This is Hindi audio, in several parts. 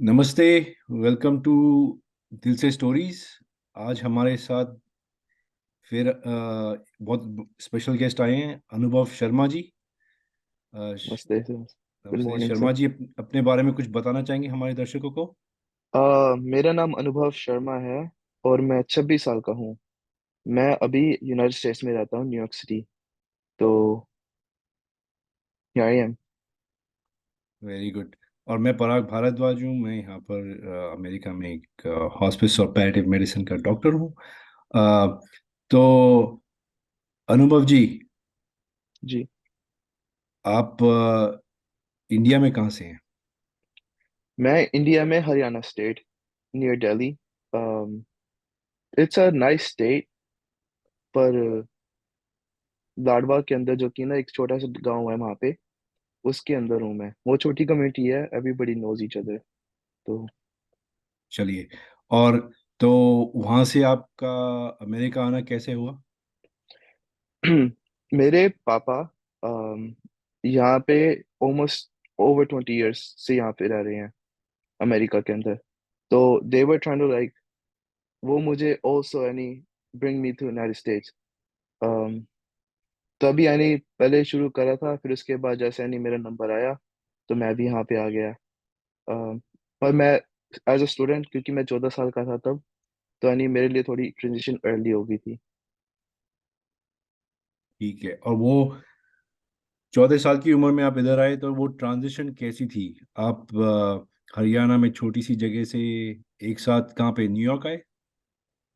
नमस्ते। वेलकम टू दिल से स्टोरीज। आज हमारे साथ फिर बहुत स्पेशल गेस्ट आए हैं, अनुभव शर्मा जी। नमस्ते सर। गुड नमस्ते मॉर्निंग शर्मा सर। जी, अपने बारे में कुछ बताना चाहेंगे हमारे दर्शकों को? मेरा नाम अनुभव शर्मा है और मैं 26 साल का हूँ। मैं अभी यूनाइटेड स्टेट्स में रहता हूँ, न्यूयॉर्क सिटी। तो यहाँ आई एम। Very good. और मैं पराग भारद्वाज हूँ। मैं यहाँ पर अमेरिका में एक हॉस्पिस और पैलिएटिव मेडिसिन का डॉक्टर हूँ। अ, तो अनुभव जी, जी। आप इंडिया में कहाँ से हैं? मैं इंडिया में Haryana state, near Delhi. It's a nice state, पर लाडवा के अंदर जो कि ना एक छोटा सा गांव है वहाँ पे, उसके अंदर हूँ मैं। वो छोटी कम्युनिटी है, एवरीबॉडी नोज ईच अदर। तो चलिए। और तो वहाँ से आपका अमेरिका आना कैसे हुआ? मेरे पापा यहाँ पे ऑलमोस्ट ओवर 20 ईयर्स से यहाँ पे रह रहे हैं, अमेरिका के अंदर। तो they were trying to like, वो मुझे ऑल्सो यानी bring me to United States. तभी यानी पहले शुरू करा था, फिर उसके बाद जैसे यानी मेरा नंबर आया तो मैं भी यहाँ पे आ गया। पर मैं एज अ स्टूडेंट, क्योंकि मैं 14 साल का था तब, तो यानी मेरे लिए थोड़ी ट्रांजिशन अर्ली हो गई थी। ठीक है। और वो 14 साल की उम्र में आप इधर आए, तो वो ट्रांजिशन कैसी थी? आप हरियाणा में छोटी सी जगह से एक साथ कहाँ पे, न्यूयॉर्क आए?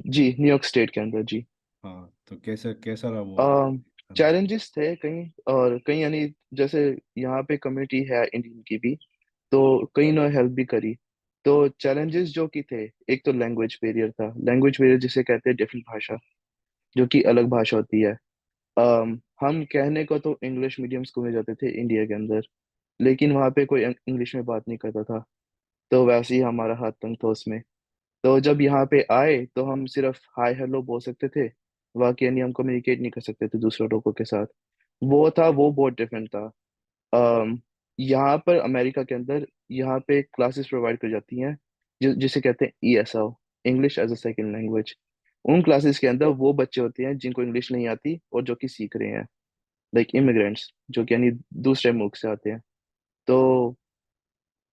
जी, न्यूयॉर्क स्टेट के अंदर जी। हाँ, तो कैसा कैसा रहा वो अनुभव? चैलेंजेस थे कहीं और कहीं, यानी जैसे यहाँ पे कम्युनिटी है इंडियन की भी, तो कहीं ने हेल्प भी करी। तो चैलेंजेस जो कि थे, एक तो लैंग्वेज बैरियर था। लैंग्वेज बैरियर जिसे कहते हैं डिफरेंट भाषा, जो कि अलग भाषा होती है। हम कहने को तो इंग्लिश मीडियम स्कूल में जाते थे इंडिया के अंदर, लेकिन वहाँ पे कोई इंग्लिश में बात नहीं करता था। तो वैसे ही हमारा हाथ तंग था उसमें। तो जब यहाँ पे आए तो हम सिर्फ हाय हेलो बोल सकते थे, बाकी यानी हम कम्युनिकेट नहीं कर सकते थे दूसरे लोगों के साथ। वो बहुत डिफरेंट था। अम, यहाँ पर अमेरिका के अंदर यहाँ पे क्लासेस प्रोवाइड कर जाती हैं, जिसे कहते हैं ESL, English as a second language. उन क्लासेस के अंदर वो बच्चे होते हैं जिनको इंग्लिश नहीं आती और जो कि सीख रहे हैं, लाइक इमिग्रेंट्स, जो कि यानी दूसरे मुल्क से आते हैं। तो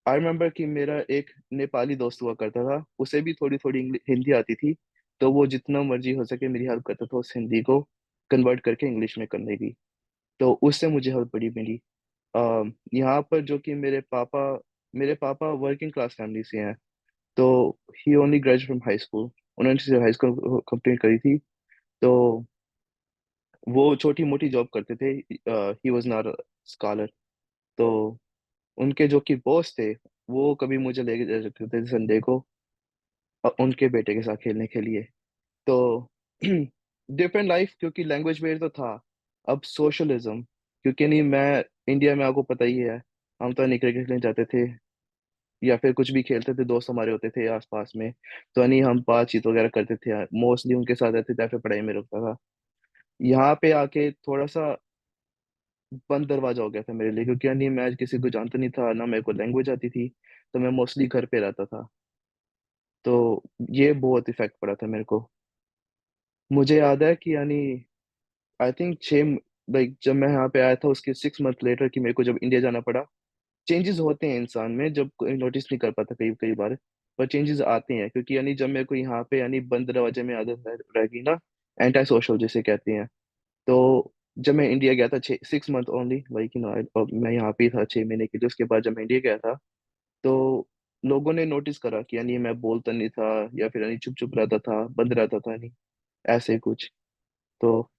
आई रिमेम्बर कि मेरा एक नेपाली दोस्त हुआ करता था, उसे भी थोड़ी थोड़ी हिंदी आती थी। तो वो जितना मर्जी हो सके मेरी हेल्प करता था उस हिंदी को कन्वर्ट करके इंग्लिश में करने की। तो उससे मुझे हेल्प बड़ी मिली। यहाँ पर जो कि मेरे पापा वर्किंग क्लास फैमिली से हैं। तो he only graduate from high school, उन्होंने सिर्फ हाई स्कूल कंप्लीट करी थी। तो वो छोटी मोटी जॉब करते थे। He was not scholar. तो उनके जो कि बॉस थे, वो कभी मुझे लेके जाते थे संडे को उनके बेटे के साथ खेलने के लिए। तो डिफरेंट लाइफ, क्योंकि लैंग्वेज बैरियर तो था। अब सोशलिज्म, क्योंकि नहीं मैं इंडिया में, आपको पता ही है, हम तो नहीं क्रिकेट खेलने जाते थे या फिर कुछ भी खेलते थे, दोस्त हमारे होते थे आसपास में, तो नहीं हम बातचीत वगैरह करते थे, मोस्टली उनके साथ रहते थे या फिर पढ़ाई में रुकता था। यहाँ पे आके थोड़ा सा बंद दरवाजा हो गया था मेरे लिए, क्योंकि यानी मैं किसी को जानता नहीं था, ना मेरे को लैंग्वेज आती थी। तो मैं मोस्टली घर पे रहता था। तो ये बहुत इफेक्ट पड़ा था मेरे को। मुझे याद है कि यानी आई थिंक लाइक जब मैं यहाँ पे आया था उसके 6 मंथ लेटर, कि मेरे को जब इंडिया जाना पड़ा। चेंजेस होते हैं इंसान में, जब कोई नोटिस नहीं कर पाता कई कई बार, पर चेंजेस आते हैं। क्योंकि यानी जब मेरे को यहाँ पे यानी बंद दरवाजे में आदत रह गई ना, एंटी सोशल जिसे कहते हैं। तो जब मैं इंडिया गया था, 6 मंथ ओनली, लाइक मैं यहाँ पे ही था 6 महीने के लिए। उसके बाद जब मैं इंडिया गया था, तो लोगों ने नोटिस करा कि यानी मैं बोलता नहीं था, या फिर यानी चुप चुप रहता था, बंद रहता था, नहीं ऐसे कुछ। तो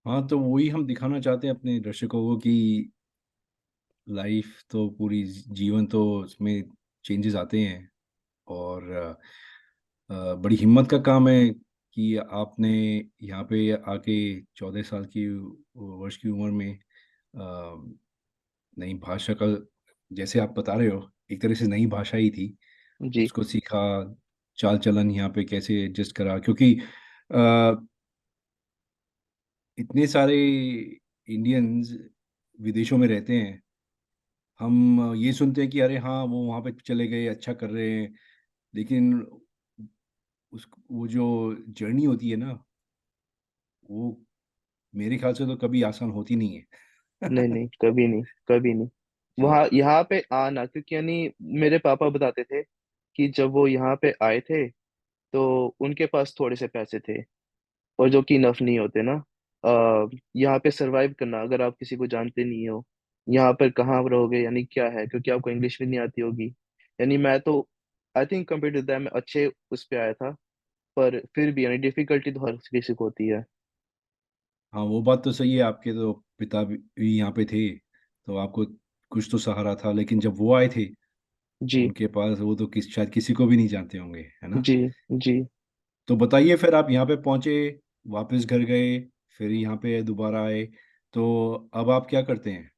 हाँ, तो वही हम दिखाना चाहते हैं अपने दर्शकों को कि लाइफ तो पूरी, जीवन तो उसमें चेंजेस आते हैं। और बड़ी हिम्मत का काम है कि आपने यहाँ पे आके 14 साल की वर्ष की उम्र में नई भाषा का, जैसे आप बता रहे हो, एक तरह से नई भाषा ही थी, जी। उसको सीखा। चाल चलन यहाँ पे कैसे एडजस्ट करा, क्योंकि अ, इतने सारे इंडियंस विदेशों में रहते हैं। हम ये सुनते हैं कि अरे हाँ वो वहाँ पे चले गए, अच्छा कर रहे हैं, लेकिन उस वो जो जर्नी होती है ना, वो मेरे ख्याल से तो कभी आसान होती नहीं नहीं है। नहीं, कभी नहीं, कभी नहीं। जी। वहाँ यहाँ पे आना, क्योंकि मेरे पापा बताते थे कि जब वो यहाँ पे आए थे तो उनके पास थोड़े से पैसे थे, और जो कि इनफ नहीं होते ना। यहाँ पे सरवाइव करना, अगर आप किसी को जानते नहीं हो, यहाँ पर कहाँ रहोगे, यानी क्या है, क्योंकि आपको इंग्लिश भी नहीं आती होगी। मैं तो I think compare to them अच्छे उस पे आया था, पर फिर भी डिफिकल्टी तो हर किसी को होती है। हाँ वो बात तो सही है, आपके तो पिता भी यहाँ पे थे, तो आपको कुछ तो सहारा था, लेकिन जब वो आए थे जी उनके पास वो तो शायद किसी को भी नहीं जानते होंगे, है ना। जी जी तो बताइए, फिर आप यहाँ पे पहुंचे, वापस घर गए, फिर यहाँ पे दोबारा आए, तो अब आप क्या करते हैं?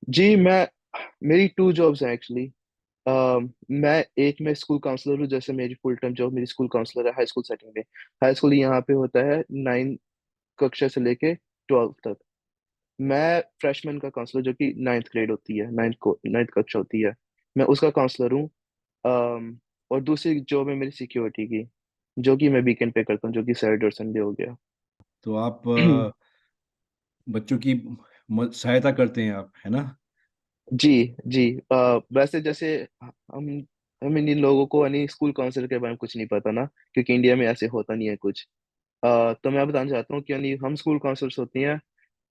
जी। मेरी टू जॉब्स हैं एक्चुअली। मैं एक में स्कूल काउंसलर हूँ, जैसे मेरी फुल टाइम जॉब मेरी स्कूल काउंसलर है हाई स्कूल सेटिंग में। हाई स्कूल यहाँ पे होता है 9 कक्षा से लेके 12 तक। मैं फ्रेशमैन का काउंसलर, जो कि 9th ग्रेड होती है, 9th कक्षा होती है, मैं उसका काउंसलर हूँ। और दूसरी जॉब है मेरी सिक्योरिटी की, जो कि मैं वीकेंड पे करता हूँ, जो कि सैटरडे और संडे हो गया। तो आप बच्चों की सहायता करते हैं आप, है ना। जी जी। वैसे जैसे हम हम इन लोगों को यानी स्कूल काउंसलर के बारे में कुछ नहीं पता ना, क्योंकि इंडिया में ऐसे होता नहीं है कुछ। तो मैं बताना चाहता हूँ कि हम स्कूल काउंसलर्स होती हैं।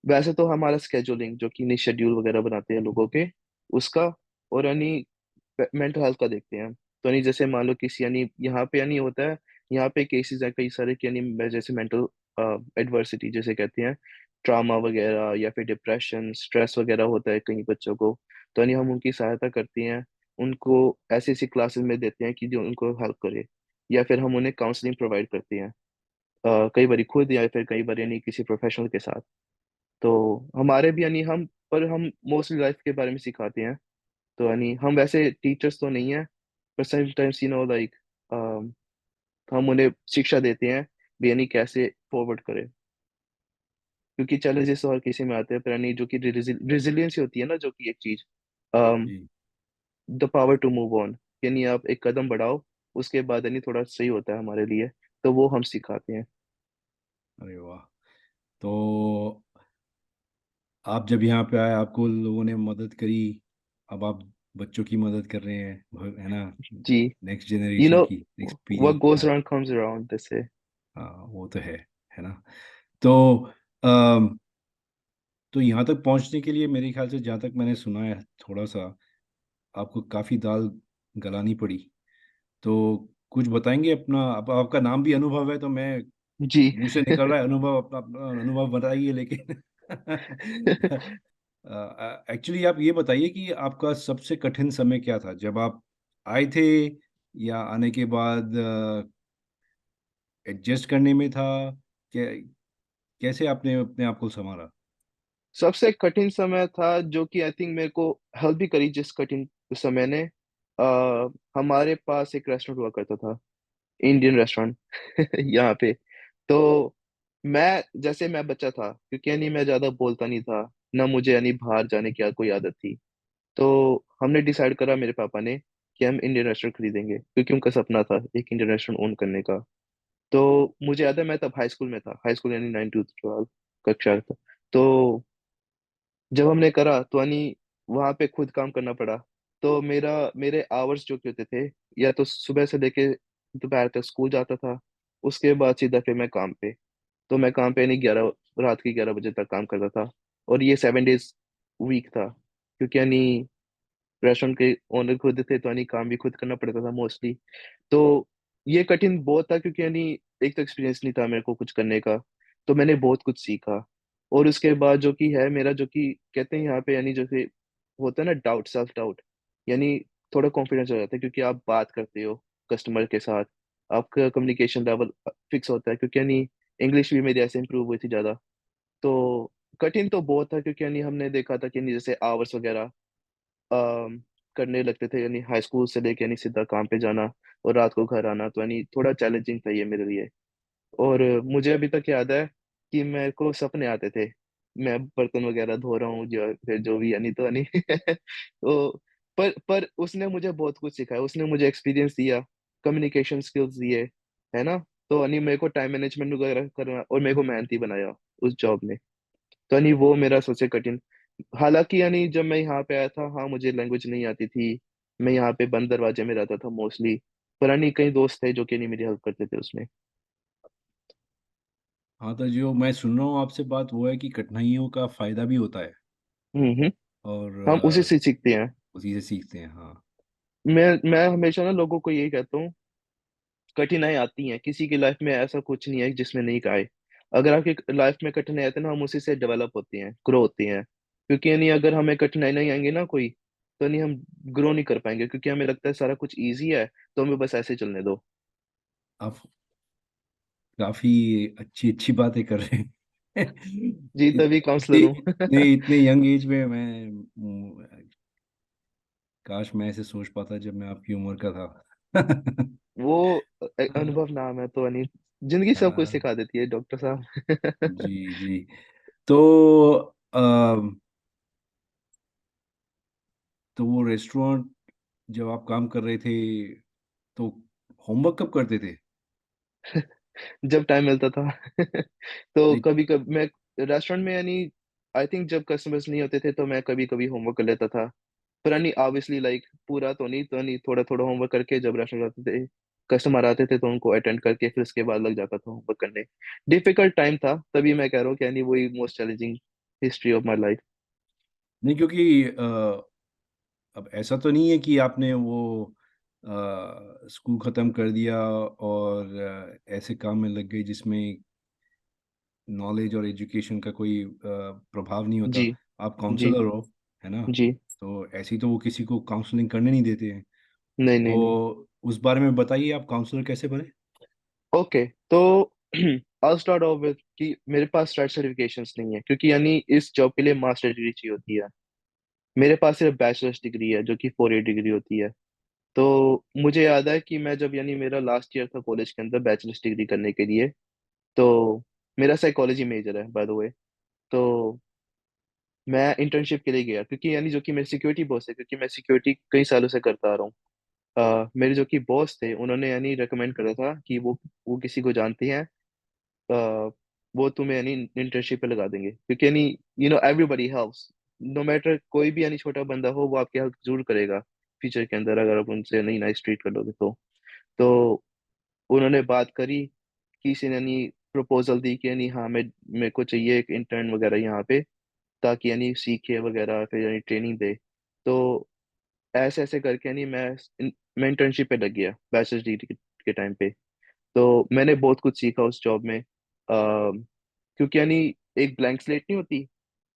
वैसे तो हमारा स्केड्यूलिंग, जो कि नहीं शेड्यूल वगैरह बनाते हैं लोगों के, उसका, और मेंटल हेल्थ का देखते हैं। तो जैसे मान लो किसी यहाँ पे होता है, यहाँ पे केसेस है कई सारे कि जैसे मेंटल एडवर्सिटी जैसे कहते हैं, ट्रामा वगैरह या फिर डिप्रेशन स्ट्रेस वगैरह होता है कई बच्चों को। तो हम उनकी सहायता करती हैं, उनको ऐसी ऐसी क्लासेस में देते हैं कि जो उनको हेल्प करे, या फिर हम उन्हें काउंसलिंग प्रोवाइड करते हैं, कई बार खुद या फिर कई बार किसी प्रोफेशनल के साथ। तो हमारे भी हम मोस्टली लाइफ के बारे में सिखाते हैं। तो हम वैसे टीचर्स तो नहीं है, पर समटाइम्स लाइक हम उन्हें शिक्षा देते हैं भी, कैसे फॉरवर्ड करें, क्योंकि चैलेंजेस तो हर किसी में आते हैं, पर जो कि रेजिलियंस होती है ना, जो कि एक चीज, जी। The power to move on, आप एक कदम बढ़ाओ, उसके बाद थोड़ा सही होता है हमारे लिए। तो वो हम सिखाते हैं। अरे वाह। तो आप जब यहाँ पे आए, आपको लोगों ने मदद करी, अब आप बच्चों की मदद कर रहे हैं, है ना, जी। नेक्स्ट यू जनरेशन नो की, नेक्स्ट व्हाट पीढ़ी। गोज हाँ। अराउंड कम्स अराउंड, जैसे। हाँ वो तो है ना। तो तो यहाँ तक पहुँचने के लिए मेरे ख्याल से, जहाँ तक मैंने सुना है थोड़ा सा, आपको काफ़ी दाल गलानी पड़ी। तो कुछ बताएंगे अपना, आपका नाम भी अनुभव है, तो मैं जी। मुंह से निकल रहा है अनुभव, अपना अपना अनुभव बताइए, लेकिन एक्चुअली आप ये बताइए कि आपका सबसे कठिन समय क्या था, जब आप आए थे या आने के बाद एडजस्ट करने में था, कै, कैसे आपने अपने आप को संभाला? सबसे कठिन समय था, जो कि आई थिंक मेरे को हेल्प भी करी जिस कठिन समय ने, हमारे पास एक रेस्टोरेंट हुआ करता था, इंडियन रेस्टोरेंट यहाँ पे। तो मैं बच्चा था, क्योंकि मैं ज्यादा बोलता नहीं था, ना मुझे बाहर जाने की कोई आदत थी। तो हमने डिसाइड करा, मेरे पापा ने, कि हम इंडियन रेस्टोरेंट खरीदेंगे, क्योंकि उनका सपना था एक इंडियन रेस्टोरेंट ओन करने का। तो मुझे याद है, मैं तब हाई स्कूल में था, हाई स्कूल 9 to 12 कक्षा था। तो जब हमने करा तो वहां पे खुद काम करना पड़ा। तो मेरे आवर्स जो कि होते थे, या तो सुबह से लेके दोपहर तक स्कूल जाता था, उसके बाद सीधा फिर मैं काम पे। तो मैं काम पे रात के 11 बजे तक काम करता था, और ये 7 days वीक था, क्योंकि रेस्टोरेंट के ओनर खुद थे, तो काम भी खुद करना पड़ता था मोस्टली। तो ये कठिन बहुत था, क्योंकि एक तो एक्सपीरियंस नहीं था मेरे को कुछ करने का। तो मैंने बहुत कुछ सीखा। और उसके बाद जो कि है मेरा, जो कि कहते हैं यहाँ पे, जैसे होता है ना डाउट, सेल्फ डाउट, यानी थोड़ा कॉन्फिडेंस हो जाता है, क्योंकि आप बात करते हो कस्टमर के साथ, आपका कम्युनिकेशन लेवल फिक्स होता है, क्योंकि इंग्लिश भी मेरी ऐसे इंप्रूव हुई थी ज़्यादा। तो कठिन तो बहुत था, क्योंकि हमने देखा था कि जैसे आवर्स वगैरह अम, करने लगते थे, हाई स्कूल से लेके सीधा काम पे जाना, और रात को घर आना। तो थोड़ा चैलेंजिंग था ये मेरे लिए। और मुझे अभी तक याद है कि मेरे को सपने आते थे मैं बर्तन वगैरह धो रहा हूँ, जो फिर जो भी यानी तो यानी तो पर उसने मुझे बहुत कुछ सिखाया, उसने मुझे एक्सपीरियंस दिया, कम्युनिकेशन स्किल्स दिए, है ना। तो यानी मेरे को टाइम मैनेजमेंट वगैरह करना, और मेरे को मेहनती बनाया उस जॉब ने। तो यानी वो मेरा सबसे कठिन, हालांकि यानी जब मैं यहाँ पे आया था, हाँ मुझे लैंग्वेज नहीं आती थी, मैं यहाँ पे बंद दरवाजे में रहता था मोस्टली, पर यानी कई दोस्त थे जो कि नहीं मेरी हेल्प करते थे उसमें। हाँ, तो जो मैं सुन रहा हूँ आपसे बात वो है कि कठिनाइयों का फायदा भी होता है, हम्म। और हम उसी से सीखते हैं। उसी से सीखते हैं। हाँ। मैं हमेशा ना लोगों को यही कहता हूँ, कठिनाई आती हैं किसी की लाइफ में, ऐसा कुछ नहीं है जिसमें नहीं का आए। अगर आपकी लाइफ में कठिनाई आती है ना, हम उसी से डेवलप होते हैं, ग्रो होते हैं। क्योंकि यानी अगर हमें कठिनाई नहीं आएंगे ना कोई, तो नहीं हम ग्रो नहीं कर पाएंगे, क्योंकि हमें लगता है सारा कुछ इजी है, तो हमें बस ऐसे चलने दो। आप काफी अच्छी अच्छी बातें कर रहे हैं। जी, तभी इतने काउंसलर हूँ। इतने इतने यंग एज में मैं काश मैं ऐसे सोच पाता जब मैं आपकी उम्र का था। वो अनुभव नाम है तो यानी, जिंदगी सब कुछ हाँ, सिखा देती है डॉक्टर साहब। जी जी। तो तो वो रेस्टोरेंट जब आप काम कर रहे थे तो होमवर्क कब करते थे? जब टाइम मिलता था। तो नहीं। कभी कभी मैं रेस्टोरेंट में यानी, आई थिंक जब कस्टमर्स नहीं होते थे तो मैं कभी कभी होमवर्क कर लेता था। पर यानी ऑब्वियसली लाइक पूरा तो नहीं, थोड़ा थोड़ा होमवर्क करके जब रेस्टोरेंट आते थे, कस्टमर आते थे तो उनको अटेंड करके फिर उसके बाद लग जाता था होमवर्क करने। डिफिकल्ट टाइम था, तभी मैं कह रहा हूँ कि यानी वही most challenging history of my life. नहीं, क्योंकि अब ऐसा तो नहीं है कि आपने वो स्कूल खत्म कर दिया और ऐसे काम में लग गए जिसमें नॉलेज और एजुकेशन का कोई प्रभाव नहीं होता। जी। आप जी। काउंसलर हो, है ना? जी। तो ऐसे ही तो वो किसी को काउंसलिंग करने नहीं देते हैं। नहीं नहीं नहीं। तो उस बारे में बताइए, आप काउंसलर कैसे बने? ओके, तो आई स्टार्ट ऑफ विद कि मेरे पास स्टार्ट सर्टिफिकेशंस नहीं है, क्योंकि यानी इस जॉब के लिए मास्टर डिग्री चाहिए होती है। मेरे पास सिर्फ बैचलर्स डिग्री है जो कि 4 ईयर डिग्री होती है। तो मुझे याद है कि मैं जब यानी मेरा लास्ट ईयर था कॉलेज के अंदर बैचलर्स डिग्री करने के लिए, तो मेरा साइकोलॉजी मेजर है बाय द वे। तो मैं इंटर्नशिप के लिए गया, क्योंकि यानी जो कि मेरी सिक्योरिटी बॉस है, क्योंकि मैं सिक्योरिटी कई सालों से करता आ रहा हूँ। मेरे जो कि बॉस थे उन्होंने यानी रेकमेंड करा था कि वो किसी को जानते हैं, अ, वो तुम्हें यानी इंटर्नशिप पे लगा देंगे, क्योंकि यानी एवरीबडी हेल्प्स, नो मैटर कोई भी यानी छोटा बंदा हो वो आपकी हेल्प जरूर करेगा फ्यूचर के अंदर, अगर आप उनसे नहीं नाइस ट्रीट कर लोगे तो उन्होंने बात करी, किसी ने यानी प्रपोजल दी कि यानी हाँ, मैं मेरे को चाहिए एक इंटर्न वगैरह यहाँ पे, ताकि यानी सीखे वगैरह फिर यानी ट्रेनिंग दे। तो ऐसे ऐसे करके यानी मैं इंटर्नशिप पे लग गया बैचलर्स डिग्री के टाइम पे। तो मैंने बहुत कुछ सीखा उस जॉब में, क्योंकि यानी एक ब्लैंक स्लेट नहीं होती,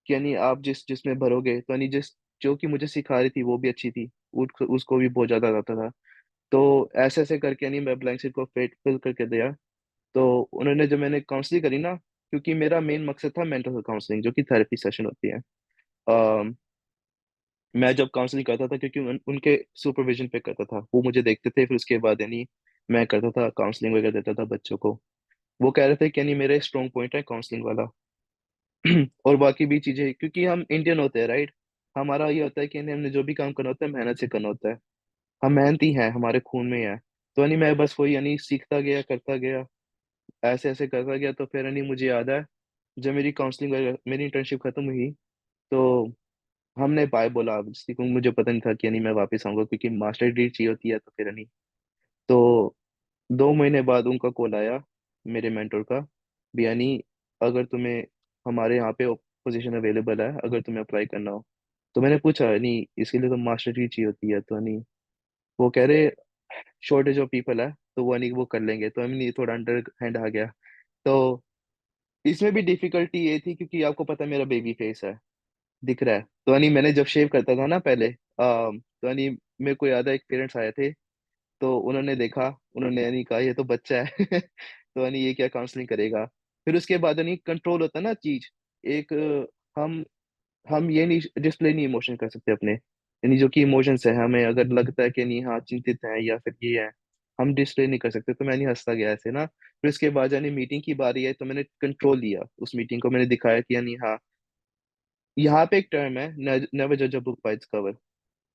कि यानी आप जिसमें भरोगे, तो यानी जिस जो कि मुझे सिखा रही थी वो भी अच्छी थी, उसको भी बहुत ज्यादा आता था। तो ऐसे ऐसे करके यानी मैं ब्लैंक स्लेट को फिल करके दिया। तो उन्होंने जब मैंने काउंसलिंग करी ना, क्योंकि मेरा मेन मकसद था मेंटल हेल्थ काउंसलिंग जो कि थेरेपी सेशन होती है। अम, मैं जब काउंसलिंग करता था, क्योंकि उनके सुपरविजन पे करता था, वो मुझे देखते थे, फिर उसके बाद यानी मैं करता था काउंसलिंग वगैरह देता था बच्चों को। वो कह रहे थे कि यानी मेरा स्ट्रॉन्ग पॉइंट है काउंसलिंग वाला। और बाकी भी चीजें, क्योंकि हम इंडियन होते हैं राइट, हमारा ये होता है कि यानी हमने जो भी काम करना होता है मेहनत से करना होता है, हम मेहनती हैं, हमारे खून में है। तो यानी मैं बस वही यानी सीखता गया, करता गया, ऐसे ऐसे करता गया। तो फिर यानी मुझे याद है, जब मेरी काउंसलिंग मेरी इंटर्नशिप खत्म हुई, तो हमने बाय बोला, जिसकी मुझे पता नहीं था कि यानी मैं वापस आऊंगा, क्योंकि मास्टर डिग्री चाहिए होती है, तो फिर यानी तो 2 महीने बाद उनका कॉल आया, मेरे मेंटर का, भी यानी अगर तुम्हें हमारे यहाँ पे पोजीशन अवेलेबल है, अगर तुम्हें अप्लाई करना हो। तो मैंने पूछा, नहीं इसके लिए तो मास्टर डिग्री चाहिए होती है, तो नहीं, वो कह रहे शॉर्टेज ऑफ पीपल है, तो वो नहीं वो कर लेंगे, तो नहीं थोड़ा अंडर हैंड आ गया। तो इसमें भी डिफिकल्टी ये थी, क्योंकि आपको पता है मेरा बेबी फेस है, दिख रहा है, तो यानी मैंने जब शेव करता था ना पहले, तो यानी मेरे को याद है एक पेरेंट्स आए थे, तो उन्होंने देखा, उन्होंने यानी कहा ये तो बच्चा है। तो यानी ये क्या काउंसलिंग करेगा। फिर उसके बाद यानी कंट्रोल होता है ना चीज, एक हम ये नहीं डिस्प्ले नहीं इमोशन कर सकते अपने, यानी जो कि इमोशंस है, हमें अगर लगता है कि नहीं हाँ चिंतित है या फिर ये है, हम डिस्प्ले नहीं कर सकते। तो मैं नहीं हंसता गया ऐसे ना। फिर उसके बाद यानी मीटिंग की बारी है, तो मैंने कंट्रोल लिया उस मीटिंग को, मैंने दिखाया कि यानी हाँ यहाँ पे एक टर्म है, नेवर जज a book by its cover,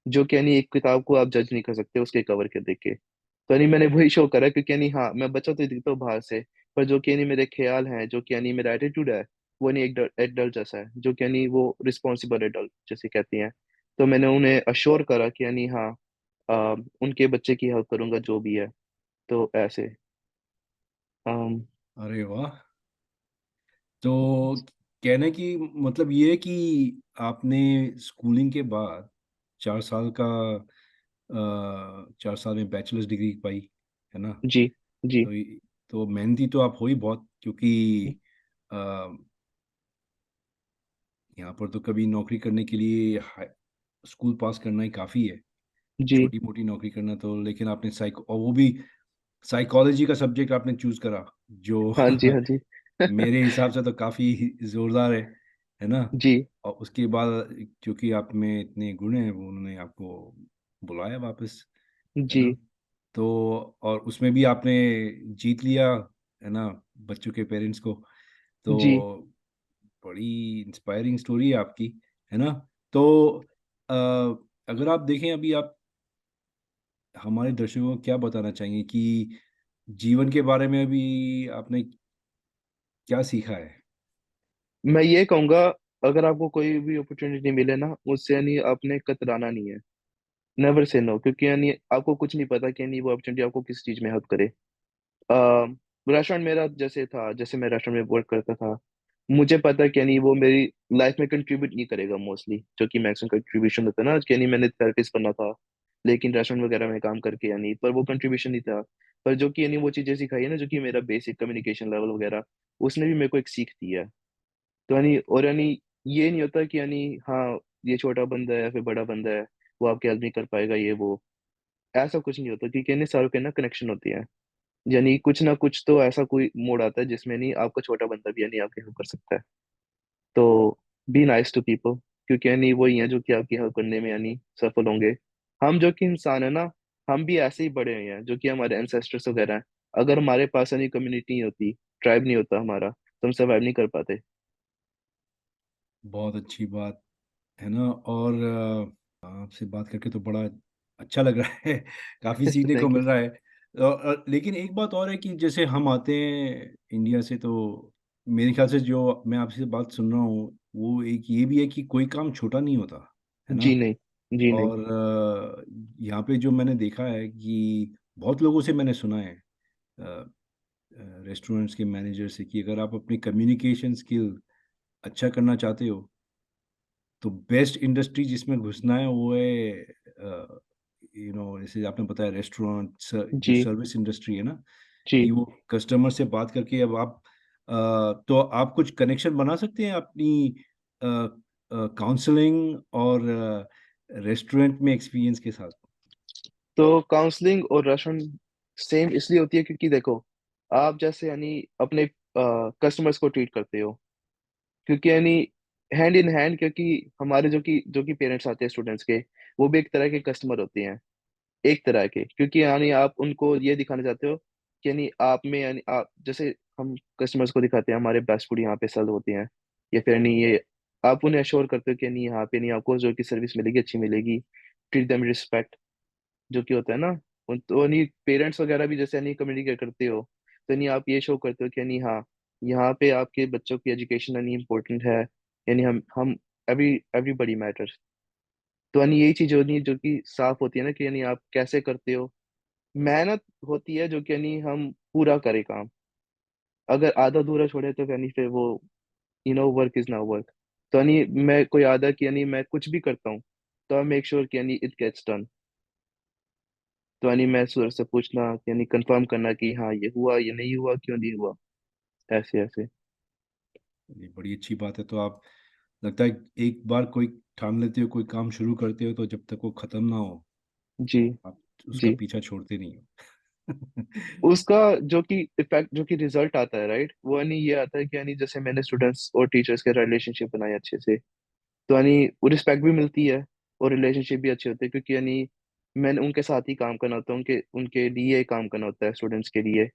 जो कि यानी एक किताब को आप जज नहीं कर सकते उसके कवर के देख के। तो यानी मैंने वही शो करा, क्योंकि यानी हाँ मैं बच्चा तो दिखता हूँ बाहर से, पर जो कि यानी मेरे ख्याल हैं, जो कि यानी मेरा एटीट्यूड है, वो नहीं एक एडल्ट जैसा है, जो कि यानी वो रिस्पॉन्सिबल एडल्ट जैसे कहती हैं। तो मैंने उन्हें अश्योर करा कि यानी हाँ, उनके बच्चे की हेल्प करूंगा जो भी है। तो ऐसे। अम, अरे वाह। तो कहने की मतलब ये है कि आपने स्कूलिंग के बाद 4 साल का 4 साल में बैचलर्स डिग्री पाई, है ना? जी। जी। तो तो मेहनती तो आप हो ही बहुत, क्योंकि अ, यहाँ पर तो कभी नौकरी करने के लिए स्कूल पास करना ही काफ़ी है। जी। छोटी मोटी नौकरी करना तो, लेकिन आपने साइको और वो भी साइकोलॉजी का सब्जेक्ट आपने चूज करा, जो हाँ जी। हाँ जी। मेरे हिसाब से तो काफी जोरदार है ना? जी। और उसके बाद क्योंकि आप में इतने गुण हैं, वो उन्होंने आपको बुलाया वापस, है जी। ना? तो और उसमें भी आपने जीत लिया, है ना, बच्चों के पेरेंट्स को। तो जी। बड़ी इंस्पायरिंग स्टोरी है आपकी, है ना? तो अ, अगर आप देखें, अभी आप हमारे दर्शकों को क्या बताना चाहेंगे कि जीवन के बारे में अभी आपने क्या सीखा है? मैं ये कहूंगा, अगर आपको कोई भी अपॉर्चुनिटी मिले ना, उससे यानी आपने कतराना नहीं है। नेवर से नो, क्योंकि यानी आपको कुछ नहीं पता कि यानी वो अपॉर्चुनिटी आपको किस चीज में हेल्प करे। रेस्टोरेंट मेरा जैसे था, जैसे मैं रेस्टोरेंट में वर्क करता था, मुझे पता है कि यानी वो मेरी लाइफ में कंट्रीब्यूट नहीं करेगा मोस्टली, जो कि मैक्सिमम कंट्रीब्यूशन होता है ना, कि यानी मैंने थेरेपिस्ट बनना था, लेकिन रेस्टोरेंट वगैरह में काम करके यानी, पर वो कंट्रीब्यूशन नहीं था। पर जो कि यानी वो चीजें सिखाई है ना, जो कि मेरा बेसिक कम्युनिकेशन लेवल वगैरह, उसने भी मेरे को एक सीख दी है। तो यानी और यानी ये नहीं होता कि यानी हाँ, ये छोटा बंदा है या फिर बड़ा बंदा है, वो आपकी हेल्प नहीं कर पाएगा ये वो, ऐसा कुछ नहीं होता, क्योंकि यानी सारों के ना कनेक्शन होती है। यानी कुछ ना कुछ तो ऐसा कोई मोड़ आता है जिसमें नहीं आपका छोटा बंदा भी यानी आपकी हेल्प कर सकता है। तो बी नाइस टू पीपल, क्योंकि यानी वही है जो कि आपकी हेल्प करने में यानी सफल होंगे। हम जो कि इंसान है ना, हम भी ऐसे ही बड़े हुए हैं, जो कि हमारे एंसेस्टर्स वगैरह हैं। अगर हमारे पास यानी कम्युनिटी नहीं होती, ट्राइब नहीं होता हमारा, तो हम सर्वाइव नहीं कर पाते। बहुत अच्छी बात, है ना? और आपसे बात करके तो बड़ा अच्छा लग रहा है। काफ़ी सीखने को थैंक यू। मिल रहा है। लेकिन एक बात और है कि जैसे हम आते हैं इंडिया से, तो मेरे ख्याल से जो मैं आपसे बात सुन रहा हूँ, वो एक ये भी है कि कोई काम छोटा नहीं होता, है ना? जी नहीं। जी नहीं। और यहाँ पे जो मैंने देखा है कि बहुत लोगों से मैंने सुना है, रेस्टोरेंट्स के मैनेजर से, कि अगर आप अपनी कम्युनिकेशन स्किल अच्छा करना चाहते हो, तो बेस्ट इंडस्ट्री जिसमें घुसना है वो है, जैसे आपने बताया रेस्टोरेंट, जो जी। सर्विस इंडस्ट्री है ना, कि जी। वो कस्टमर से बात करके, अब आप तो आप कुछ कनेक्शन बना सकते हैं अपनी काउंसलिंग और रेस्टोरेंट में एक्सपीरियंस के साथ। तो काउंसलिंग और राशन सेम इसलिए होती है, क्योंकि देखो, आप जैसे यानी अपने कस्टमर्स को ट्रीट करते हो, क्योंकि यानी हैंड इन हैंड, क्योंकि हमारे जो कि पेरेंट्स आते हैं स्टूडेंट्स के, वो भी एक तरह के कस्टमर होते हैं, एक तरह के, क्योंकि यानी आप उनको ये दिखाना चाहते हो कि यानी आप में यानी आप जैसे, हम कस्टमर्स को दिखाते हैं हमारे बेस्ट फूड यहाँ पे सेल होते हैं, या फिर नहीं ये, आप उन्हें अश्योर करते हो कि नहीं यहाँ पे नहीं आपको जो कि सर्विस मिलेगी अच्छी मिलेगी, ट्रीट देम रिस्पेक्ट, जो कि होता है ना। तो नहीं पेरेंट्स वगैरह भी जैसे नहीं कम्युनिकेट करते हो, तो नहीं आप ये शो करते हो कि नहीं हाँ, यहाँ पे आपके बच्चों की एजुकेशन नहीं इम्पोर्टेंट है, यानी हम एवरीबडी मैटर्स। तो यानी यही चीज होती है जो कि साफ होती है ना, कि यानी आप कैसे करते हो, मेहनत होती है जो कि यानी हम पूरा करें काम, अगर आधा अधूरा छोड़े तो यानी फिर वो वर्क इज नाउ वर्क। तो यानी मैं कोई आधा कि यानी मैं कुछ भी करता हूँ, तो आई मेक श्योर कि यानी इट गेट्स डन। तो यानी मैं सर से पूछना, यानी कंफर्म करना कि हाँ ये हुआ, ये नहीं हुआ, क्यों नहीं हुआ, ऐसे ऐसे। ये बड़ी अच्छी बात है। तो आप, लगता है एक बार कोई ठान लेते हो, कोई काम शुरू करते हो, तो जब तक वो खत्म ना हो, जी। आप उसका जी। पीछा छोड़ते नहीं हो। उसका जो कि इफेक्ट, जो कि रिजल्ट आता है राइट, वो यानी ये आता है कि यानी जैसे मैंने स्टूडेंट्स और टीचर्स के रिलेशनशिप बनाए अच्छे से, तो यानी रिस्पेक्ट भी मिलती है, और रिलेशनशिप भी अच्छे होते हैं, क्योंकि यानी मैंने उनके साथ ही काम करना होता है, उनके उनके लिए काम करना होता है स्टूडेंट्स के लिए।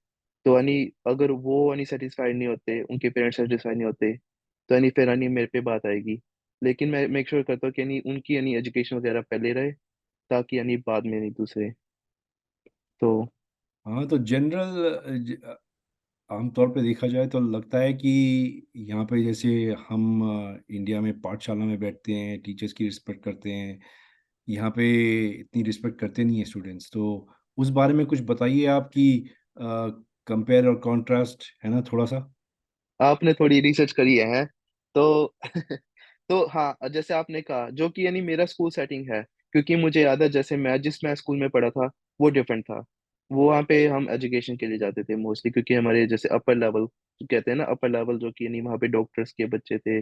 तो यानी अगर वो यानी सेटिस्फाइड नहीं होते, उनके पेरेंट्स सेटिस्फाइड नहीं होते, तो यानी फिर यानी मेरे पे बात आएगी। लेकिन मैं मेक श्योर करता हूँ कि यानी उनकी यानी एजुकेशन वगैरह पहले रहे, ताकि यानी बाद में नहीं दूसरे। तो हाँ, तो जनरल आमतौर पे देखा जाए तो लगता है कि यहाँ पे जैसे हम इंडिया में पाठशाला में बैठते हैं, टीचर्स की रिस्पेक्ट करते हैं, यहाँ पे इतनी रिस्पेक्ट करते नहीं है स्टूडेंट्स। तो उस बारे में कुछ बताइए आप कि कंपेयर और कॉन्ट्रास्ट है ना थोड़ा सा। आपने थोड़ी रिसर्च करी है तो तो हाँ, जैसे आपने कहा जो कि यानी मेरा स्कूल सेटिंग है, क्योंकि मुझे याद है जैसे मैं स्कूल में पढ़ा था वो डिफरेंट था। वो वहाँ पे हम एजुकेशन के लिए जाते थे मोस्टली, क्योंकि हमारे जैसे अपर लेवल कहते हैं ना, अपर लेवल जो कि यानी वहाँ पे डॉक्टर्स के बच्चे थे,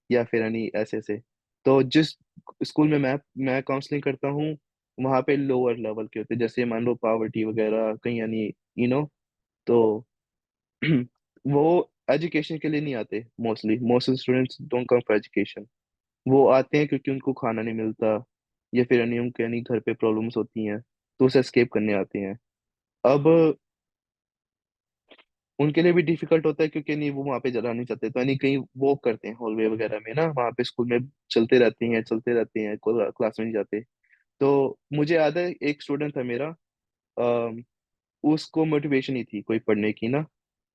या फिर यानी ऐसे से। तो जिस स्कूल में मैं काउंसलिंग करता हूँ, वहाँ पे लोअर लेवल के होते, जैसे मान लो पावर्टी वगैरह कहीं यानी यू नो तो वो एजुकेशन के लिए नहीं आते। Mostly most students don't come for education. वो आते हैं क्योंकि उनको खाना नहीं मिलता, या फिर यानी उनके यानी घर पे प्रॉब्लम्स होती हैं, तो उसे एस्केप करने आते हैं। अब उनके लिए भी डिफिकल्ट होता है, क्योंकि नहीं वो वहाँ पे जला नहीं चाहते, तो यानी कहीं वो करते हैं हॉलवे वगैरह में ना, वहाँ पे स्कूल में चलते रहते हैं, क्लास में नहीं जाते। तो मुझे याद है एक स्टूडेंट था मेरा, अम, उसको मोटिवेशन ही थी कोई पढ़ने की ना।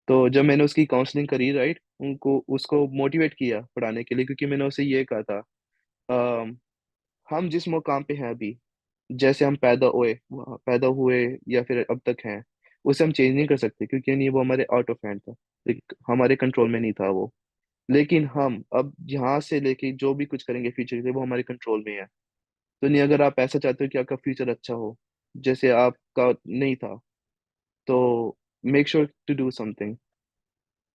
तो जब मैंने उसकी काउंसलिंग करी, राइट, उनको उसको मोटिवेट किया पढ़ाने के लिए, क्योंकि मैंने उसे ये कहा था, अम, हम जिस मुकाम पे हैं अभी, जैसे हम पैदा हुए या फिर अब तक हैं, उसे हम चेंज नहीं कर सकते, क्योंकि नहीं वो हमारे आउट ऑफ हैंड था, हमारे कंट्रोल में नहीं था वो। लेकिन हम अब यहाँ से लेके जो भी कुछ करेंगे फ्यूचर के लिए, वो हमारे कंट्रोल में है। तो नहीं, अगर आप ऐसा चाहते हो कि आपका फ्यूचर अच्छा हो, जैसे आपका नहीं था, तो make sure to do something.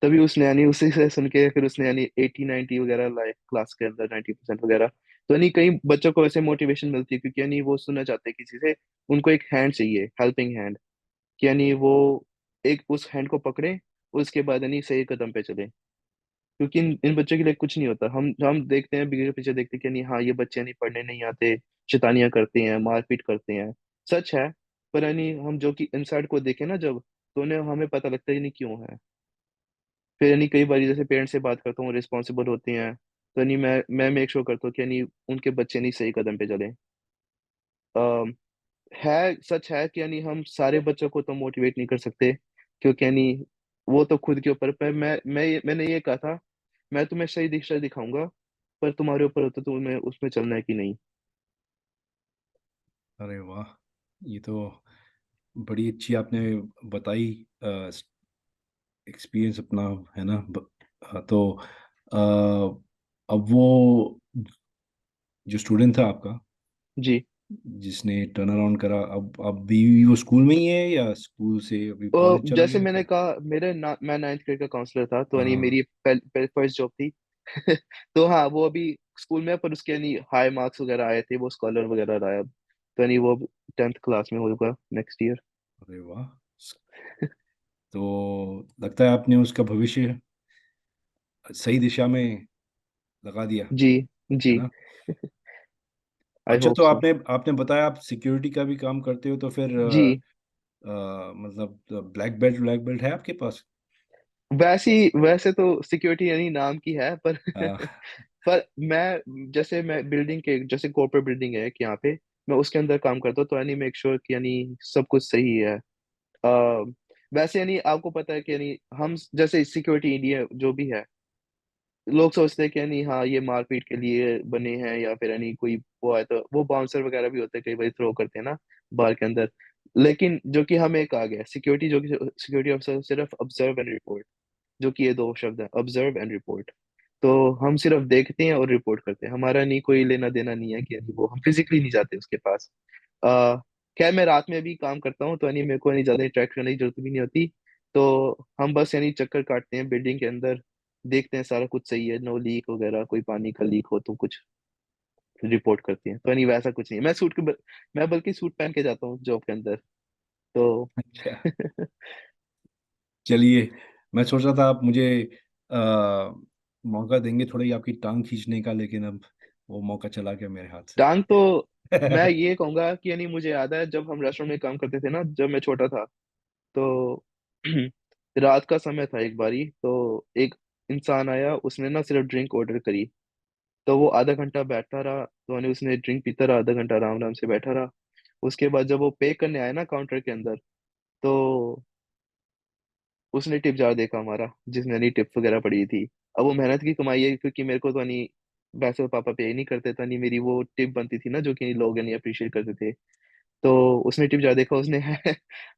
तभी उसने यानी उसी से सुन के फिर उसने यानी 80 90 वगैरह लाए क्लास के अंदर, 90% वगैरह। तो यानी कई बच्चों को ऐसे मोटिवेशन मिलती है, क्योंकि यानी वो सुनना चाहते हैं किसी से, उनको एक हैंड चाहिए, हेल्पिंग हैंड, कि यानी वो एक उस हैंड को पकड़े, उसके बाद यानी सही कदम पे चले। क्योंकि इन बच्चों के लिए कुछ नहीं होता। हम देखते हैं बिगड़े पीछे देखते हैं कि नहीं, हाँ ये बच्चे यानी पढ़ने नहीं आते, शैतानियां करते हैं, मारपीट करते हैं। सच है। पर यानी हम जो कि इनसाइड को देखें ना जब, तो उन्हें हमें पता लगता है कि नहीं क्यों है। फिर यानी कई बार जैसे पेरेंट्स से बात करता हूँ, रिस्पॉन्सिबल होते हैं, तो यानी मैं मेक श्योर करता हूँ कि यानी उनके बच्चे नहीं सही कदम पे चले। अम, है, सच है कि यानी हम सारे बच्चों को तो मोटिवेट नहीं कर सकते, क्योंकि यानी वो तो खुद के ऊपर। पर मैंने ये कहा था, मैं तुम्हें सही दिशा दिखाऊंगा, पर तुम्हारे ऊपर होता तो तुम्हें उसमें चलना है कि नहीं। अरे वाह! ये तो बड़ी अच्छी आपने बताई एक्सपीरियंस अपना, है ना? हाँ, तो अब वो जो स्टूडेंट था आपका, जी। जिसने टर्न अराउंड करा, अब भी वो स्कूल में ही है या स्कूल से अभी कॉलेज चला जैसे गया मैंने क्या? कहा, मैं नाइन्थ ग्रेड का काउंसलर था, तो यानी हाँ। मेरी फर्स्ट जॉब थी। तो हाँ, वो अभी स्कूल में है, पर उसके यानी हाई मार्क्स वगैरह आए थे, वो स्कॉलर वगैरह रहा है अब। तो यानी वो 10th क्लास में होगा नेक्स्ट ईयर। अरे वाह! तो लगता है आपने उसका भविष्य सही दिशा में लगा दिया, जी। है जी। ना? आई अच्छा, होप तो सो। आपने आपने बताया आप सिक्योरिटी का भी काम करते हो, तो फिर जी। मतलब ब्लैक बेल्ट है आपके पास? वैसे तो सिक्योरिटी यानी नाम की है, पर हाँ। पर मैं बिल्डिंग के, जैसे कॉर्पोरेट बिल्डिंग है कि यहाँ पे, मैं उसके अंदर काम करता हूँ, तो यानी मेक श्योर कि यानी सब कुछ सही है। वैसे यानी आपको पता है कि यानी हम जैसे सिक्योरिटी इंडिया जो भी है, लोग सोचते हैं कि यानी हाँ ये मारपीट के लिए बने हैं, या फिर यानी कोई वो है, तो वो बाउंसर वगैरह भी होते हैं, कई बार थ्रो करते हैं ना बार के अंदर। लेकिन जो कि हमें कहा गया सिक्योरिटी, जो कि सिक्योरिटी अफसर सिर्फ ऑब्जर्व एंड रिपोर्ट, जो कि ये दो शब्द है, ऑब्जर्व एंड रिपोर्ट। तो हम सिर्फ देखते हैं और रिपोर्ट करते हैं, हमारा नहीं कोई लेना देना नहीं है कि यानी वो हम फिजिकली नहीं जाते उसके पास। आ, खैर मैं रात में भी काम करता हूँ, तो यानी मेरे को यानी ज्यादा इंटरेक्ट करने की जरूरत भी नहीं होती। तो हम बस यानी चक्कर काटते हैं बिल्डिंग के अंदर, देखते हैं सारा कुछ सही है, नो लीक वगैरह, कोई पानी का लीक हो तो कुछ रिपोर्ट करते हैं। तो यानी वैसा कुछ नहीं, मैं बल्कि सूट पहन के जाता हूँ जॉब के अंदर। तो अच्छा, चलिए, मैं सोच रहा था आप मुझे आ, मौका देंगे थोड़ी आपकी टांग खींचने का, लेकिन अब वो मौका चला गया मेरे हाथ से। टांग तो मैं ये कहूंगा कि यानी मुझे याद है जब हम रेस्टोरेंट में काम करते थे ना, जब मैं छोटा था, तो रात का समय था एक बारी, तो एक इंसान आया, उसने ना सिर्फ ड्रिंक ऑर्डर करी, तो वो आधा घंटा बैठा रहा, तो यानी उसने ड्रिंक पीता रहा, आधा घंटा आराम आराम से बैठा रहा। उसके बाद जब वो पे करने आया ना काउंटर के अंदर, तो उसने टिप जार देखा हमारा, जिसमें नहीं टिप वगैरह पड़ी थी। अब वो मेहनत की कमाई है, क्योंकि मेरे को तो नहीं, वैसे तो पापा पे नहीं करते, तो नहीं मेरी वो टिप बनती थी ना, जो कि लोग नहीं अप्रिशिएट करते थे। तो उसने टिप जार देखा, उसने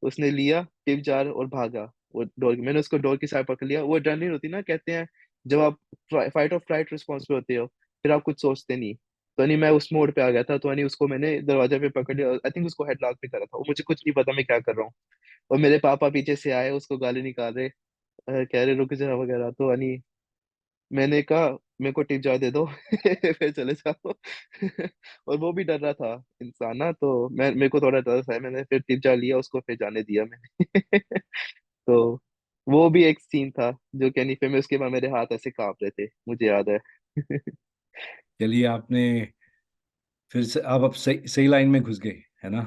उसने लिया टिप जार और भागा। वो डोर, मैंने उसको डोर की साइड पकड़ लिया। वो एड्रेनलिन होती ना, कहते हैं जब आप फाइट और फ्लाइट रिस्पॉन्स पे होते हो, फिर आप कुछ सोचते नहीं। तो नहीं, मैं उस मोड पे आ गया था, तो नहीं उसको मैंने दरवाजे पे पकड़ लिया। आई थिंक उसको हेडलॉक भी करा था, वो मुझे कुछ नहीं पता मैं क्या कर रहा हूँ। और मेरे पापा पीछे से आए, उसको गाली निकाल रहे, कह रहे रुक जा वगैरह। तो अनि मैंने कहा मेरे को टिप जा दे दो फिर चले जाओ। और वो भी डर रहा था इंसान ना, तो मैं, मेरे को थोड़ा डर था, मैंने फिर टिप जा लिया उसको, फिर जाने दिया मैंने। तो वो भी एक सीन था जो कि नहीं, फिर मैं उसके बाद मेरे हाथ ऐसे कांप रहे थे, मुझे याद है। चलिए, आपने फिर से आप सही सही लाइन में घुस गए, है ना।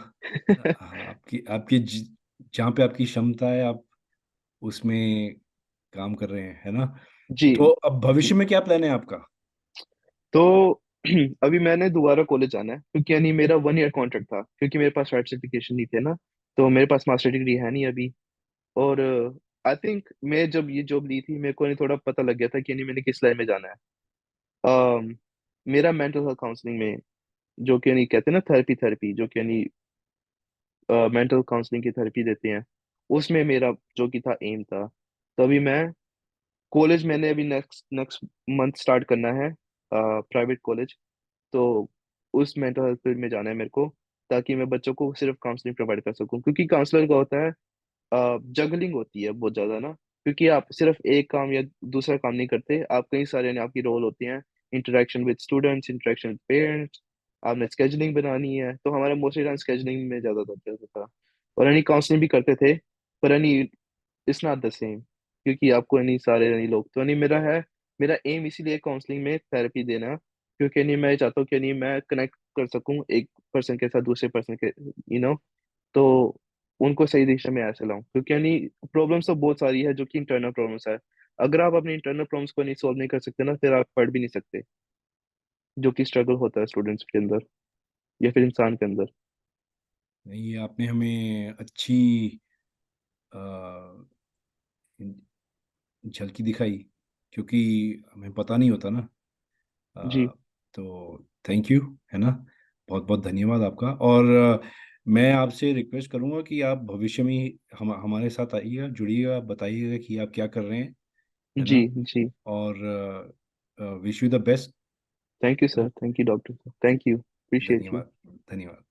हाँ, आपकी आपकी जहाँ पे आपकी क्षमता है, आप उसमें काम कर रहे हैं, है ना। जी तो अब जी। भविष्य में क्या प्लान है आपका? तो अभी मैंने दोबारा कॉलेज जाना है, क्योंकि यानी मेरा 1 ईयर कॉन्ट्रैक्ट था, क्योंकि मेरे पास सर्टिफिकेशन नहीं थे ना। तो मेरे पास मास्टर डिग्री है नहीं अभी। और आई थिंक मैं जब ये जॉब ली थी, मेरे को नहीं थोड़ा पता लग गया था कि नहीं मैंने किस लाइन में जाना है। मेरा मेंटल हेल्थ काउंसलिंग में, जो कि नहीं कहते ना थेरेपी, थेरेपी जो कि नहीं मेंटल काउंसलिंग की थेरेपी देते हैं, उसमें मेरा जो कि था एम था। तो अभी मैं कॉलेज, मैंने अभी नेक्स्ट नेक्स्ट मंथ स्टार्ट करना है प्राइवेट कॉलेज। तो उस मेंटल हेल्थ फील्ड में जाना है मेरे को, ताकि मैं बच्चों को सिर्फ काउंसलिंग प्रोवाइड कर सकूं। क्योंकि काउंसलर का होता है, जगलिंग होती है बहुत ज्यादा ना, क्योंकि आप सिर्फ एक काम या दूसरा काम नहीं करते, आप कई सारे यानी आपकी रोल होती हैं। Interaction with students, interaction with parents, आपने स्केजलिंग बनानी है। तो हमारा मोस्टली टाइम स्केजलिंग में ज्यादा होता था। और यानी काउंसलिंग भी करते थे, पर यानी इट्स नॉट द सेम, क्योंकि आपको यानी सारे यानी लोग, तो यानी मेरा है, मेरा एम इसीलिए काउंसलिंग में थेरेपी देना, क्योंकि यानी मैं चाहता हूँ कि यानी मैं कनेक्ट कर सकूँ एक पर्सन के साथ दूसरे पर्सन के, तो उनको सही दिशा में ऐसे लाऊं। क्योंकि यानी प्रॉब्लम्स तो बहुत सारी है, जो कि इंटरनल प्रॉब्लम्स है। अगर आप अपने इंटरनल प्रॉब्लम्स को नहीं सॉल्व नहीं कर सकते ना, फिर आप पढ़ भी नहीं सकते, जो कि स्ट्रगल होता है स्टूडेंट्स के अंदर या फिर इंसान के अंदर। नहीं, आपने हमें अच्छी अ, झलकी दिखाई, क्योंकि हमें पता नहीं होता ना। जी तो थैंक यू, है ना। बहुत बहुत धन्यवाद आपका। और मैं आपसे रिक्वेस्ट करूंगा कि आप भविष्य में हमारे साथ आइएगा, जुड़िएगा, बताइएगा कि आप क्या कर रहे हैं, है जी ना। जी। और wish you the best. Thank you sir, thank you doctor sir, thank you, appreciate you. धन्यवाद, धन्यवाद।